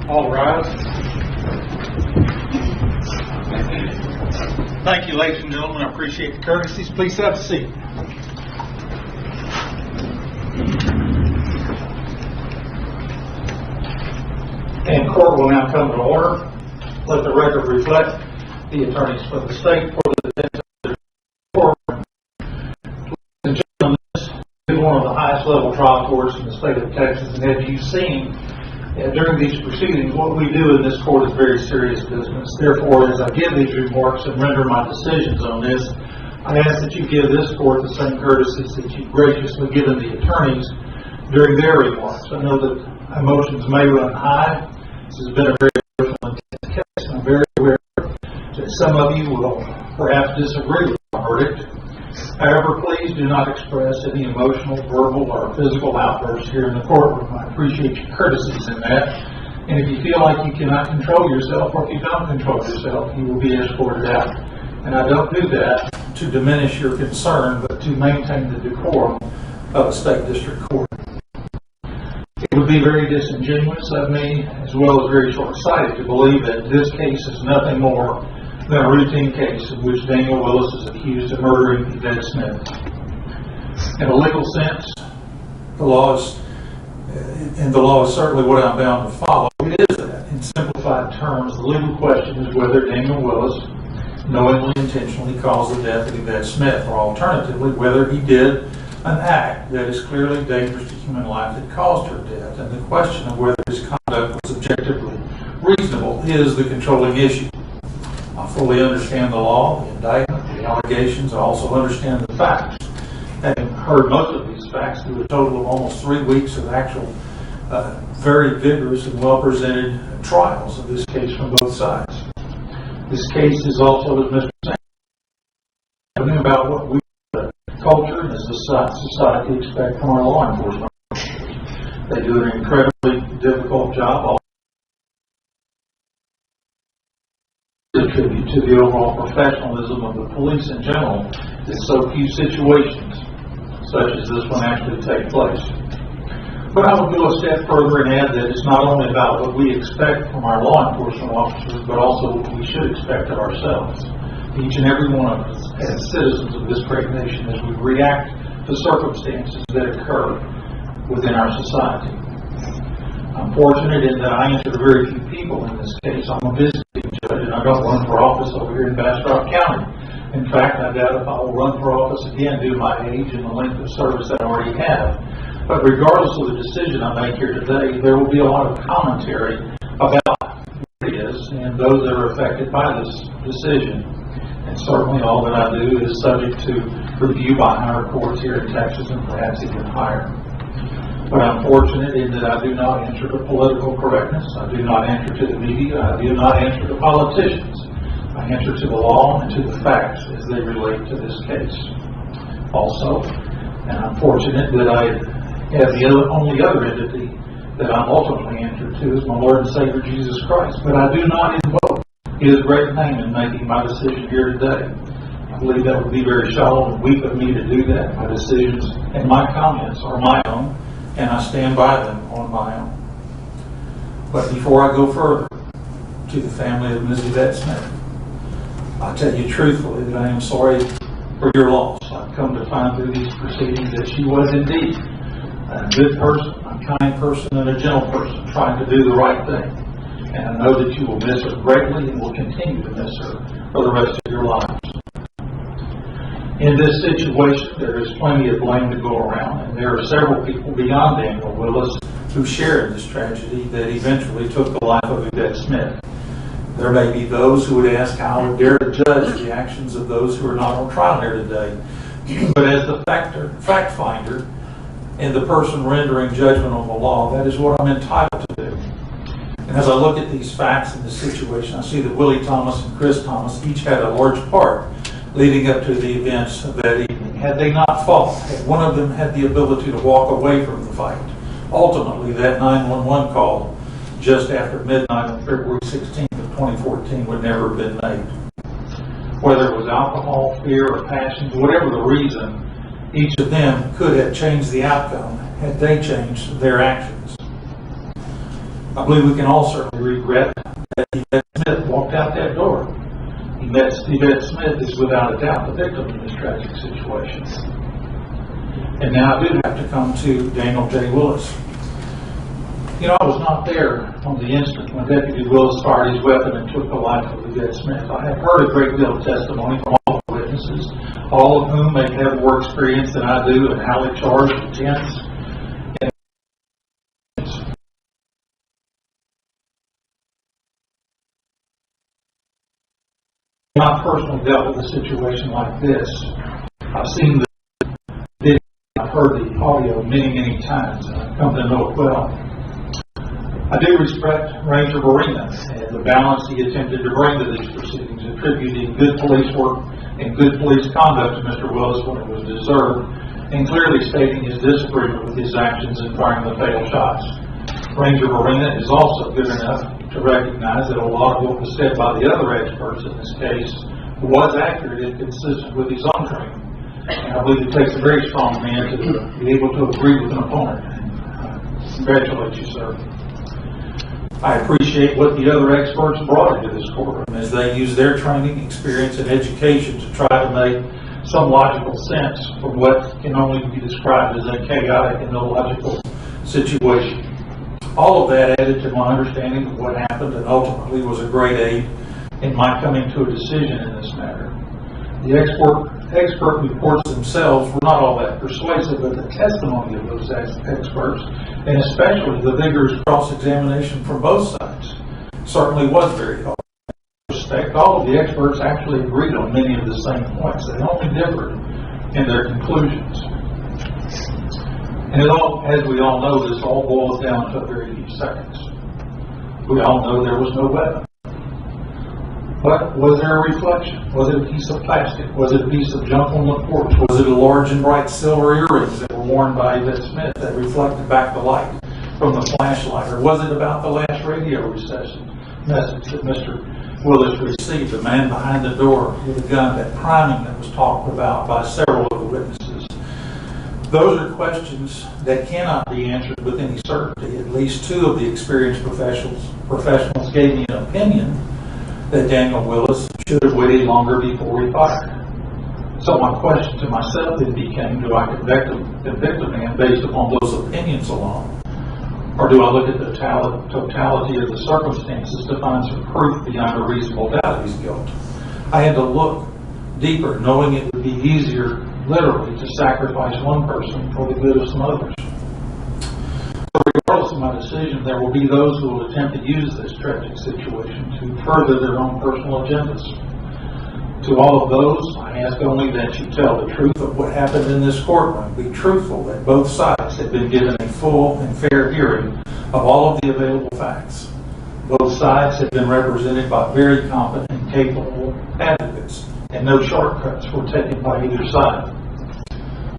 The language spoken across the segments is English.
All rise. Thank you, ladies and gentlemen. I appreciate the courtesies. Please have a seat. And court will now come to order. Let the record reflect the attorneys for the state for the defense of the court. Ladies and gentlemen, this is one of the highest level trial courts in the state of Texas, and as you've seen during these proceedings, what we do in this court is very serious business. Therefore, as I give these remarks and render my decisions on this, I ask that you give this court the same courtesies that you've graciously given the attorneys during their remarks. I know that emotions may run high. This has been a very emotional intense case, and I'm very aware that some of you will perhaps disagree with the verdict. However, please do not express any emotional, verbal, or physical outbursts here in the courtroom. I appreciate your courtesies in that. And if you feel like you cannot control yourself, or if you don't control yourself, you will be escorted out. And I don't do that to diminish your concern, but to maintain the decorum of a state district court. It would be very disingenuous of me, as well as very short-sighted, to believe that this case is nothing more than a routine case in which Daniel Willis is accused of murdering Yvette Smith. In a legal sense, the law is certainly what I'm bound to follow. It is that, in simplified terms, the legal question is whether Daniel Willis knowingly, intentionally caused the death of Yvette Smith, or alternatively, whether he did an act that is clearly dangerous to human life that caused her death. And the question of whether his conduct was objectively reasonable is the controlling issue. I fully understand the law, the indictment, the allegations. I also understand the facts. Having heard most of these facts through a total of almost 3 weeks of actual, very vigorous and well-presented trials of this case from both sides. This case is also, as Mr. Saying, about what we, culture and as a society, expect from our law enforcement officers. They do an incredibly difficult job. Tribute to the overall professionalism of the police in general, that so few situations such as this one actually take place. But I would go a step further and add that it's not only about what we expect from our law enforcement officers, but also what we should expect of ourselves. each and every one of us, as citizens of this great nation, as we react to circumstances that occur within our society. I'm fortunate in that I answer to very few people in this case. I'm a visiting judge, and I don't run for office over here in Bastrop County. In fact, I doubt if I will run for office again due to my age and the length of service that I already have. But regardless of the decision I make here today, there will be a lot of commentary about what it is and those that are affected by this decision. And certainly all that I do is subject to review by higher courts here in Texas and perhaps even higher. But I'm fortunate in that I do not answer to political correctness. I do not answer to the media. I do not answer to politicians. I answer to the law and to the facts as they relate to this case. Also, and I'm fortunate that I have the only other entity that I'm ultimately answered to is my Lord and Savior Jesus Christ. But I do not invoke His great name in making my decision here today. I believe that would be very shallow and weak of me to do that. My decisions and my comments are my own, and I stand by them on my own. But before I go further, to the family of Ms. Yvette Smith, I tell you truthfully that I am sorry for your loss. I've come to find through these proceedings that she was indeed a good person, a kind person, and a gentle person trying to do the right thing. And I know that you will miss her greatly and will continue to miss her for the rest of your lives. In this situation, there is plenty of blame to go around, and there are several people beyond Daniel Willis who shared this tragedy that eventually took the life of Yvette Smith. There may be those who would ask how I would dare to judge the actions of those who are not on trial here today. But as the fact finder and the person rendering judgment on the law, that is what I'm entitled to do. And as I look at these facts in this situation, I see that Willie Thomas and Chris Thomas each had a large part leading up to the events of that evening. Had they not fought, had one of them had the ability to walk away from the fight, ultimately that 911 call just after midnight on February 16th of 2014 would never have been made. Whether it was alcohol, fear, or passions, whatever the reason, each of them could have changed the outcome had they changed their actions. I believe we can all certainly regret that Yvette Smith walked out that door. Yvette Smith is without a doubt the victim in this tragic situation. And now I do have to come to Daniel J. Willis. You know, I was not there on the instant when Deputy Willis fired his weapon and took the life of Yvette Smith. I have heard a great deal of testimony from all the witnesses, all of whom may have more experience than I do in how they charge intents. I've personally dealt with a situation like this. I've seen the video, I've heard the audio many, many times, and I've come to know it well. I do respect Ranger Verena and the balance he attempted to bring to these proceedings, attributing good police work and good police conduct to Mr. Willis when it was deserved, and clearly stating his disagreement with his actions in firing the fatal shots. Ranger Verena is also good enough to recognize that a lot of what was said by the other experts in this case was accurate and consistent with his own training. And I believe it takes a very strong man to be able to agree with an opponent. Congratulate you, sir. I appreciate what the other experts brought into this courtroom as they use their training, experience, and education to try to make some logical sense from what can only be described as a chaotic and illogical situation. All of that added to my understanding of what happened and ultimately was a great aid in my coming to a decision in this matter. The expert reports themselves were not all that persuasive, but the testimony of those experts, and especially the vigorous cross-examination from both sides, certainly was very helpful. In respect, all of the experts actually agreed on many of the same points. They only differed in their conclusions. And as we all know, this all boils down to a very few seconds. We all know there was no weapon. But was there a reflection? Was it a piece of plastic? Was it a piece of junk on the porch? Was it a large and bright silver earrings that were worn by Yvette Smith that reflected back the light from the flashlight? Or was it about the last radio message that Mr. Willis received, the man behind the door with a gun, that priming that was talked about by several of the witnesses? Those are questions that cannot be answered with any certainty. At least two of the experienced professionals gave me an opinion that Daniel Willis should have waited longer before he fired. So my question to myself then became, do I convict a man based upon those opinions alone? Or do I look at the totality of the circumstances to find some proof beyond a reasonable doubt of his guilt? I had to look deeper, knowing it would be easier, literally, to sacrifice one person for the good of some others. So regardless of my decision, there will be those who will attempt to use this tragic situation to further their own personal agendas. To all of those, I ask only that you tell the truth of what happened in this courtroom. Be truthful that both sides have been given a full and fair hearing of all of the available facts. Both sides have been represented by very competent and capable advocates, and no shortcuts were taken by either side.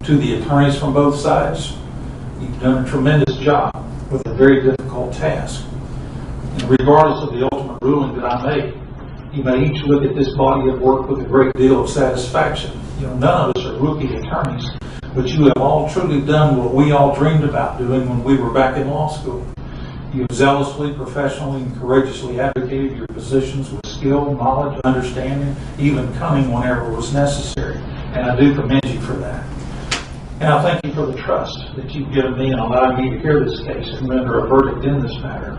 To the attorneys from both sides, you've done a tremendous job with a very difficult task. And regardless of the ultimate ruling that I make, you may each look at this body of work with a great deal of satisfaction. None of us are rookie attorneys, but you have all truly done what we all dreamed about doing when we were back in law school. You have zealously, professionally, and courageously advocated your positions with skill, knowledge, understanding, even cunning whenever it was necessary. And I do commend you for that. And I thank you for the trust that you've given me and allowed me to hear this case and render a verdict in this matter.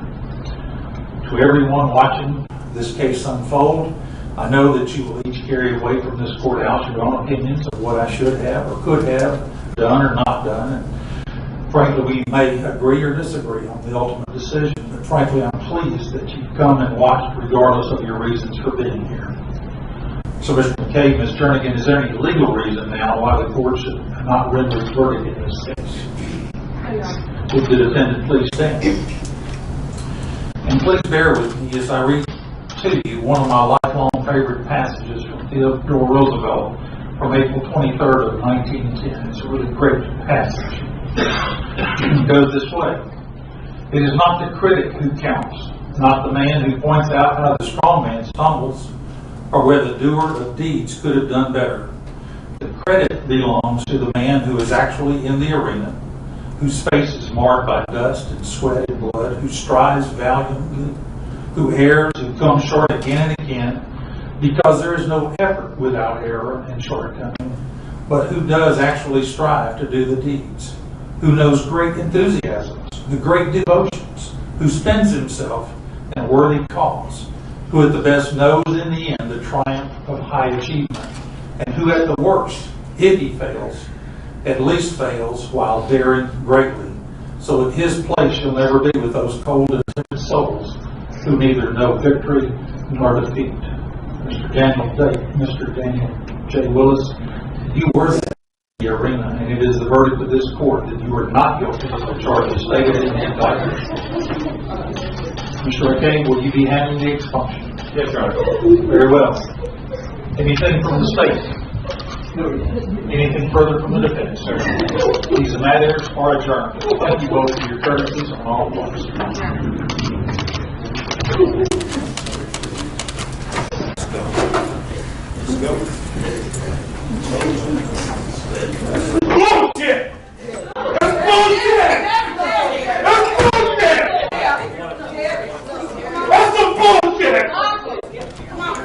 To everyone watching this case unfold, I know that you will each carry away from this courthouse your own opinions of what I should have or could have done or not done. And frankly, we may agree or disagree on the ultimate decision, but frankly, I'm pleased that you've come and watched regardless of your reasons for being here. So, Mr. McCaig, Ms. Jernigan, is there any legal reason now why the court should not render its verdict in this case? Would the defendant please stand? And please bear with me as I read to you one of my lifelong favorite passages from Theodore Roosevelt from April 23rd of 1910. It's a really great passage. It goes this way. It is not the critic who counts, not the man who points out how the strong man stumbles, or where the doer of deeds could have done better. The credit belongs to the man who is actually in the arena, whose face is marred by dust and sweat and blood, who strives valiantly, who errs, who comes short again and again, because there is no effort without error and shortcoming, but who does actually strive to do the deeds, who knows great enthusiasms, the great devotions, who spends himself in a worthy cause, who at the best knows in the end the triumph of high achievement, and who at the worst, if he fails, at least fails while daring greatly, so at his place shall never be with those cold and timid souls who neither know victory nor defeat. Mr. Daniel J. Willis, you were in the arena, and it is the verdict of this court that you are not guilty of the charges stated in the indictment. Mr. McCaig, will you be handling the expunction? Yes, Your Honor. Very well. Anything from the state? Anything further from the defense, sir? These matters are adjourned. Thank you both for your courtesies on all points. Let's go. Bullshit! That's bullshit! That's bullshit! That's some bullshit! Come on.